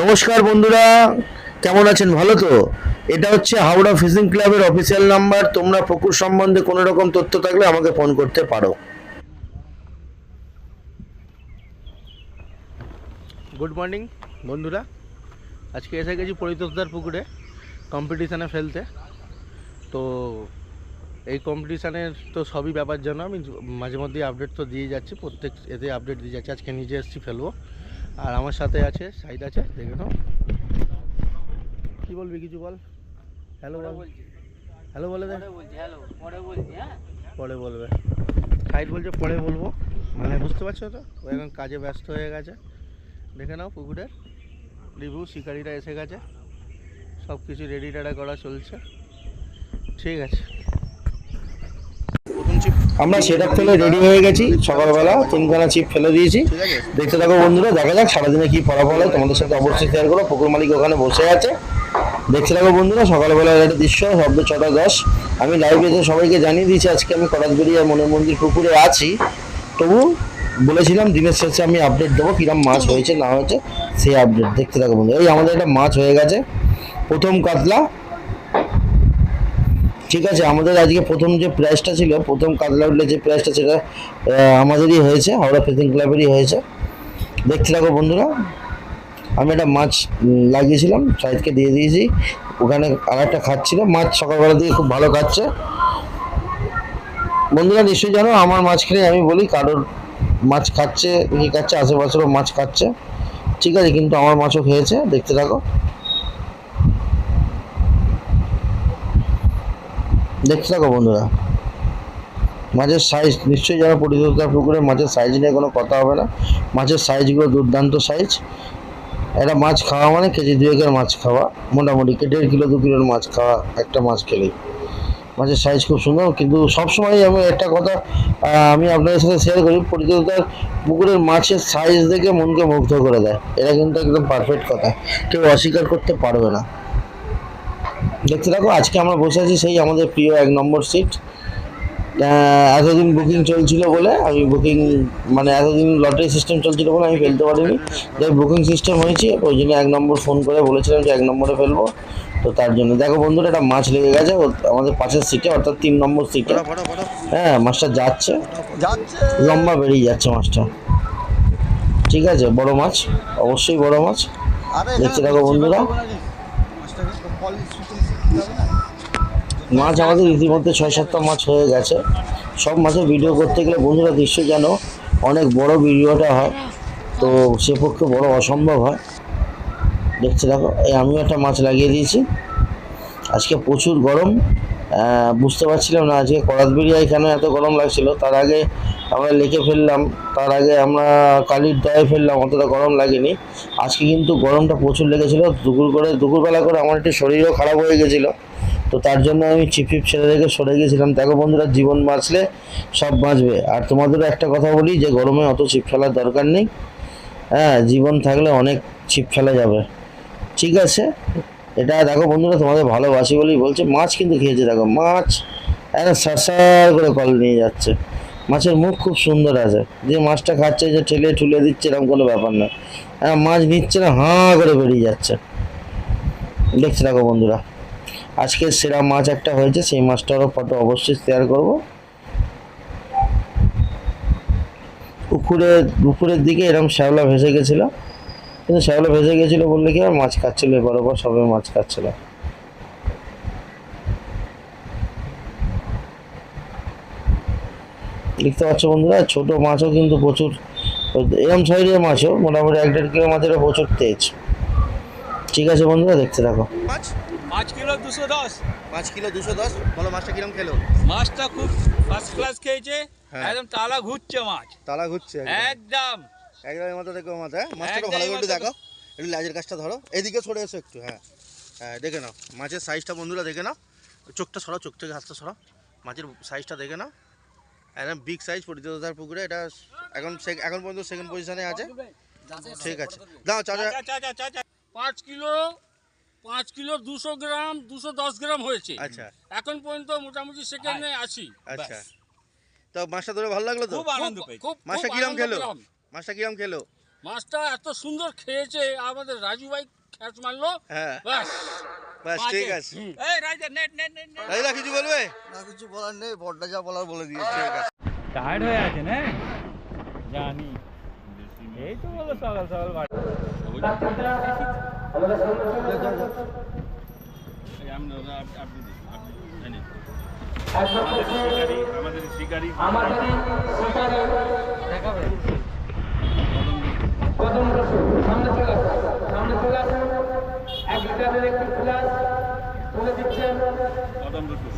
নমস্কার বন্ধুরা, কেমন আছেন? ভালো তো? এটা হচ্ছে হাওড়া ফিশিং ক্লাবের অফিসিয়াল নাম্বার। তোমরা পুকুর সম্বন্ধে কোনো রকম তথ্য থাকলে আমাকে ফোন করতে পারো। গুড মর্নিং বন্ধুরা, আজকে এসে গেছি পরিতোষদার পুকুরে কম্পিটিশানে ফেলতে। তো এই কম্পিটিশানের তো সবই ব্যাপার জানো, আমি মাঝে মধ্যে আপডেট তো দিয়ে যাচ্ছি, প্রত্যেক এতে আপডেট দিয়ে যাচ্ছি। আজকে নিজে এসেছি ফেলবো, আর আমার সাথে আছে সাইড আছে, দেখে নাও। কী বলবি, কিছু বল। হ্যালো বল, হ্যালো বলে দে। পরে বলবে, সাইড বলছে পরে বলবো, মানে বুঝতে পারছো তো? ও এখন কাজে ব্যস্ত হয়ে গেছে। দেখে নাও পুকুরের রিভিউ, শিকারিরা এসে গেছে, সব কিছু রেডি টেডা করা চলছে। ঠিক আছে, আমরা সেটআপ ফেলে রেডি হয়ে গেছি। সকালবেলা 3খানা চিপ ফেলে দিয়েছি। দেখতে থাকো বন্ধুরা, দেখা যাক সারাদিনে কি ফলাফল হয়। তোমাদের সাথে অবশ্যই শেয়ার করো। পুকুর মালিক ওখানে বসে আছে, দেখতে থাকো বন্ধুরা। সকালবেলার একটা দৃশ্য, শব্দ 6টা 10। আমি লাইভে এসে সবাইকে জানিয়ে দিয়েছি আজকে আমি করাতবেড়ি আর মনের মন্দির পুকুরে আছি। তবু বলেছিলাম দিনের শেষে আমি আপডেট দেবো, কিরম মাছ হয়েছে না হয়েছে সেই আপডেট। দেখতে থাকো বন্ধু। এই আমাদের একটা মাছ হয়ে গেছে, প্রথম কাতলা। ঠিক আছে, আমাদের আজকে প্রথম যে প্রাইজটা ছিল, প্রথম কাতলা উঠলে যে প্রাইজটা, সেটা আমাদেরই হয়েছে, হাওড়া ফিশিং ক্লাবেরই হয়েছে। দেখতে থাকো বন্ধুরা। আমি একটা মাছ লাগিয়েছিলাম, সাইডকে দিয়ে দিয়েছি, ওখানে আর একটা খাচ্ছিল মাছ। সকালবেলা দিয়ে খুব ভালো খাচ্ছে। বন্ধুরা নিশ্চয়ই জানো, আমার মাছ খেলে আমি বলি কারোর মাছ খাচ্ছে কি খাচ্ছে, আশেপাশেরও মাছ খাচ্ছে, ঠিক আছে, কিন্তু আমার মাছও খেয়েছে। দেখতে থাকো, দেখতে থাকো বন্ধুরা। মাছের সাইজ নিশ্চয়ই জানো, পরিচর্যা পুকুরে মাছের সাইজ নিয়ে কোনো কথা হবে না। মাছের সাইজগুলো দুর্দান্ত সাইজ। একটা মাছ খাওয়া মানে কেজি 2-এর মাছ খাওয়া, মোটামুটি 1.5 কিলো 2 কিলোর মাছ খাওয়া একটা মাছ খেলেই। মাছের সাইজ খুব সুন্দর, কিন্তু সবসময় আমি একটা কথা আমি আপনাদের সাথে শেয়ার করি, পরিচর্যার পুকুরের মাছের সাইজ দেখে মনকে মুগ্ধ করে দেয়। এটা কিন্তু একদম পারফেক্ট কথা, কেউ অস্বীকার করতে পারবে না। দেখতে থাকো, আজকে আমরা বসে আছি সেই আমাদের প্রিয় 1 নম্বর সিট। এতদিন বুকিং চলছিল বলে আমি বুকিং, মানে এতদিন লটারি সিস্টেম চলছিল বলে আমি ফেলতে পারিনি। যাই বুকিং সিস্টেম হয়েছে, ওই জন্য 1 নম্বর ফোন করে বলেছিলাম যে 1 নম্বরে ফেলবো। তো তার জন্য দেখো বন্ধুরা, একটা মাছ লেগে গেছে আমাদের পাশের সিটে, অর্থাৎ 3 নম্বর সিটে। হ্যাঁ, মাছটা যাচ্ছে, লম্বা বেরিয়ে যাচ্ছে মাছটা। ঠিক আছে, বড় মাছ, অবশ্যই বড় মাছ। দেখতে থাকো বন্ধুরা। মাছ আমাদের ইতিমধ্যে 6-7টা মাছ হয়ে গেছে। সব মাছের ভিডিও করতে গেলে বন্ধুরা দৃশ্য যেন অনেক বড় ভিডিওটা হয়, তো সে পক্ষে বড় অসম্ভব হয়। দেখতে থাকো, এই আমিও একটা মাছ লাগিয়ে দিয়েছি। আজকে প্রচুর গরম, বুঝতে পারছিলাম না আজকে করাতবেড়িয়ায় কেন এত গরম লাগছিল। তার আগে আমরা লেকে ফেললাম, তার আগে আমরা কালির দয়ে ফেললাম, অতটা গরম লাগেনি। আজকে কিন্তু গরমটা প্রচুর লেগেছিল। দুপুরবেলা করে আমার একটু শরীরও খারাপ হয়ে গেছিলো, তো তার জন্য আমি ছিপ ছেড়ে রেখে সরে গেছিলাম। দেখো বন্ধুরা, জীবন বাঁচলে সব বাঁচবে। আর তোমাদেরও একটা কথা বলি, যে গরমে অত ছিপ ফেলার দরকার নেই। হ্যাঁ, জীবন থাকলে অনেক ছিপ ফেলা যাবে। ঠিক আছে, এটা দেখো বন্ধুরা, তোমাদের ভালোবাসি বলেই বলছে। মাছ কিন্তু খেয়েছে, দেখো মাছ একদম সার করে কল নিয়ে যাচ্ছে। মাছের মুখ খুব সুন্দর আছে, যে মাছটা খাচ্ছে যে ঠেলে ঠুলে দিচ্ছে এরকম কোনো ব্যাপার না। হ্যাঁ, মাছ নিচ্ছে না, হাঁ করে বেরিয়ে যাচ্ছে। দেখতে থাকো বন্ধুরা, আজকে সেরা মাছ একটা হয়েছে, সেই মাছটারও ফটো অবশ্যই শেয়ার করব। পুকুরের দিকে এরকম শ্যাওলা ভেসে গেছিল, কিন্তু শ্যাওলা ভেসে গেছিল বললে কি আর, মাছ খাচ্ছিল, এবার ওপর সবে মাছ খাচ্ছিল। দেখতে পাচ্ছ বন্ধুরা, ছোট মাছও কিন্তু প্রচুর, এরম সাইজের মাছও মোটামুটি 1-1.5 কিলো মাছেরও প্রচুর তেজ। ঠিক আছে বন্ধুরা, দেখতে থাকো। 5 কিলো 210। 5 কিলো 210। বলো মাছটা কিরম খেলো? মাছটা খুব ফার্স্ট ক্লাস খেয়েছে, একদম তালা ঘুরছে মাছ, তালা ঘুরছে একদম একদম এই মতো দেখো মাথা। মাছটা ভালো করে একটু দেখো, একটু লেজের কাছটা ধরো, এদিকে সরে এসো একটু। হ্যাঁ হ্যাঁ, দেখে নাও মাছের সাইজটা বন্ধুরা, দেখে নাও। চোখটা সরাও, চোখ থেকে হাতটা সরাও, মাছের সাইজটা দেখে নাও। একদম বিগ সাইজ পরিতোষদার পুকুরে। এটা এখন পর্যন্ত সেকেন্ড পজিশনে আছে। ঠিক আছে, দাও চাচা। 5 কিলো 200 গ্রাম 210 গ্রাম হয়েছে। আচ্ছা, এখন পর্যন্ত মোটামুটি সেকেন্ডে আছি। আচ্ছা, তো মাছটা ধরে ভালো লাগলো তো? খুব আনন্দ পেয়েছি। মাছটা কিরম খেলো? মাছটা কিরম খেলো? মাছটা এত সুন্দর খেয়েছে আমাদের রাজু ভাই খ্যাচ মারলো। হ্যাঁ ব্যাস ব্যাস ঠিক আছে। এই রাজা নেট নেট নেট নেট। রাজা কিছু বলবে? না কিছু বলার নেই, বড়টা যা বলার বলে দিয়েছে। ঠিক আছে। টায়ার্ড হয়ে আছে না জানি, এই তো বলো সকাল সকাল বাড়ি। আমাদের শিকারি দেখাবে কদম রসুন সামনে চলে আসুন, সামনে চলে আসুন। 1 লিটারের একটি গ্লাস তুলে দিচ্ছেন, কদম রসুন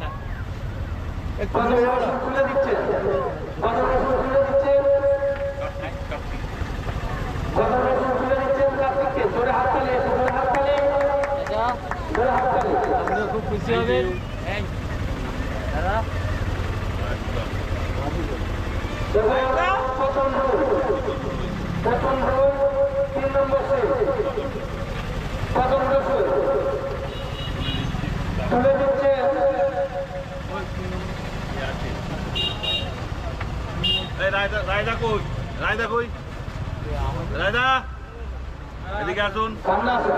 কদম রসুন তুলে দিচ্ছেন, কদম রসুন তুলে দিচ্ছেন, কদম রসুন তুলে দিচ্ছেন। কার্তিককে জোরে হাত তালি, জোরে হাত তালি, জোরে হাত তালি। আপনারা খুব খুশি হবেন। দাদা প্রথম রোল 3 নম্বর সেট কদম রসুন তুলে দিচ্ছে। রায়দা কই? রায়দা কই? রায়দা এদিকে আসুন। সামনে আসুন।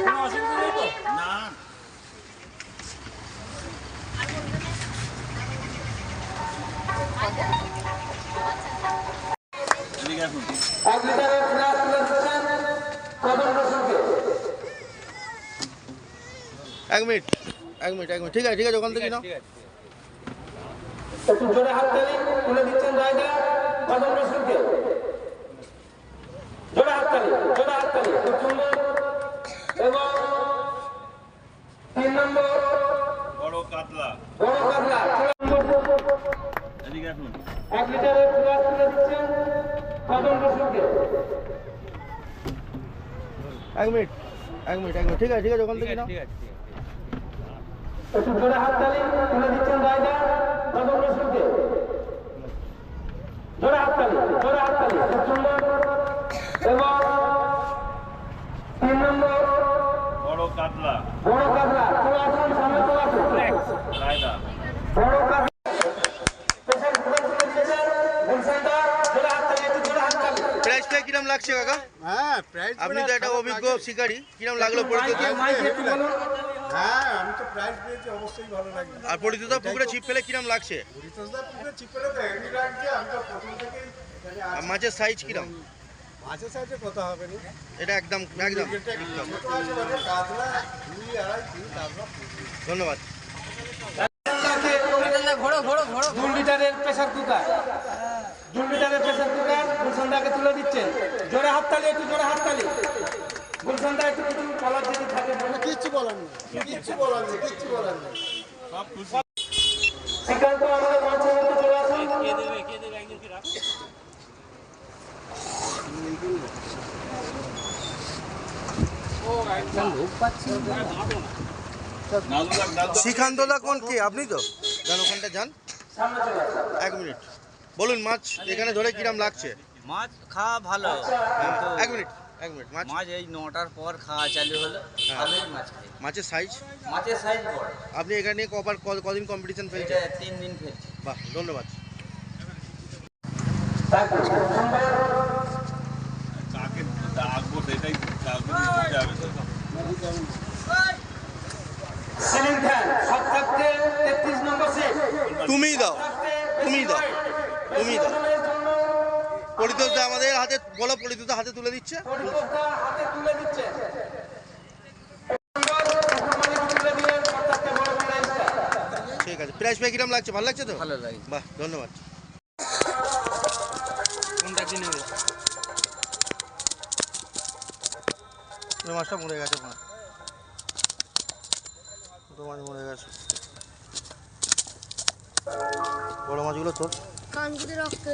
কোনো অসুবিধা নেই তো? না এদিকে আসুন। 1 লিটারের গ্লাস তুলে দিচ্ছেন কদম রসুনকে। 1 মিনিট 1 মিনিট 1 মিনিট ঠিক আছে ঠিক আছে, ওখান থেকে নাও। একটু জোরে হাত তালি তুলে দিচ্ছেন রায়দা কদম রসুনকে। জোরে হাত তালি, জোরে হাত তালি, খুব সুন্দর। এবং 3 নম্বর বড় কাতলা বড় কাতলা এদিকে আসুন। 1 লিটারের গ্লাস তুলে দিচ্ছেন কদম রসুনকে। 1 মিনিট 1 মিনিট 1 মিনিট ঠিক আছে ঠিক আছে, ওখান থেকে নাও। একটু জোরে হাত তালি তুলে দিচ্ছেন রায়দা কদম রসুনকে। জোরে হাত তালি, জোরে হাত তালি, খুব সুন্দর। এবং 3 নম্বর বড় কাতলা বড় কাতলা চলে আসুন, সামনে চলে আসুন। রায়দা বড় কাতলা পেছন ঘুরে ঘুরে দিয়েছেন গুলশানটা। জোরে হাত তালি, একটু জোরে হাত তালি। প্রাইসটা কিরম লাগছে কাকা? হ্যাঁ প্রাইজ আপনি তো একটা অভিজ্ঞ শিকারী, কিরম লাগলো পরিচিত? মাইক একটু বলুন। হ্যাঁ আমি তো প্রাইজ পেয়েছি, অবশ্যই ভালো লাগবে। আর পরিচিত পুকুরে ছিপ ফেলে কিরম লাগছে? হরিতোষদা পুকুরে চিপেলে তো হেভি লাগছে। আমি তো প্রথম থেকেই এখানে আর আছি। মাছের সাইজ কিরম? মাছের সাইজে কথা হবে না। এটা একদম একদম এটা একটু ছোট আছে মানে কাতলা 2, 2.5, 3 কাতলা। ধন্যবাদ। 2 লিটারের প্রেসার কুকার, 2 লিটারের প্রেসার কুকার গুলশানদাকে তুলে দিচ্ছেন। জোরে হাত তালি, একটু জোরে হাত তালি। গুলশানদা একটু কিছু বলার যদি থাকে বলুন। কিচ্ছু বলার নেই, কিচ্ছু বলার নেই, কিচ্ছু বলার নেই। সব খুশি। শ্রীকান্ত আমাদের মঞ্চের মধ্যে চলে আসুন। কে দেবে একজনকে রাখো। শ্রীকান্তদা কোন কে? আপনি তো যান, ওখানটা যান। সামনে চলে আসুন। 1 মিনিট বলুন, মাছ এখানে ধরে কিরম লাগছে? মাছ খাওয়া ভালো, 1 মিনিট 1 মিনিট। মাছ মাছ এই 9টার পর খাওয়া চালু হলো, ভালোই মাছ খাই। মাছের সাইজ? মাছের সাইজ বড়। আপনি এখানে কদিন কম্পিটিশন এটা ফেলছেন? 3 দিন ফেলছি। বাহ, ধন্যবাদ। কাকে ডাকবো সেটাই কাউকে দিতে হবে তো। সিলিং ফ্যান সব থাকতে 33 নম্বর সেট। তুমিই দাও, তুমিই দাও, তুমিই দাও। পরিবেশনের জন্য পরিতোষদা আমাদের হাতে, বলো পরিতোষদা হাতে তুলে দিচ্ছে। পরিবেশটা হাতে তুলে দিচ্ছে। তুলে দিলেন সবথেকে বড় প্রাইজটা। ঠিক আছে, প্রাইস পেয়ে কিরম লাগছে? ভালো লাগছে তো? ভালো লাগে। বাহ, ধন্যবাদ। কোনটা কি নেবে? ওই মাছটা মরে গেছে, মাছ মরে গেছে। বড় মাছগুলো তোর কানগুলি রক্ত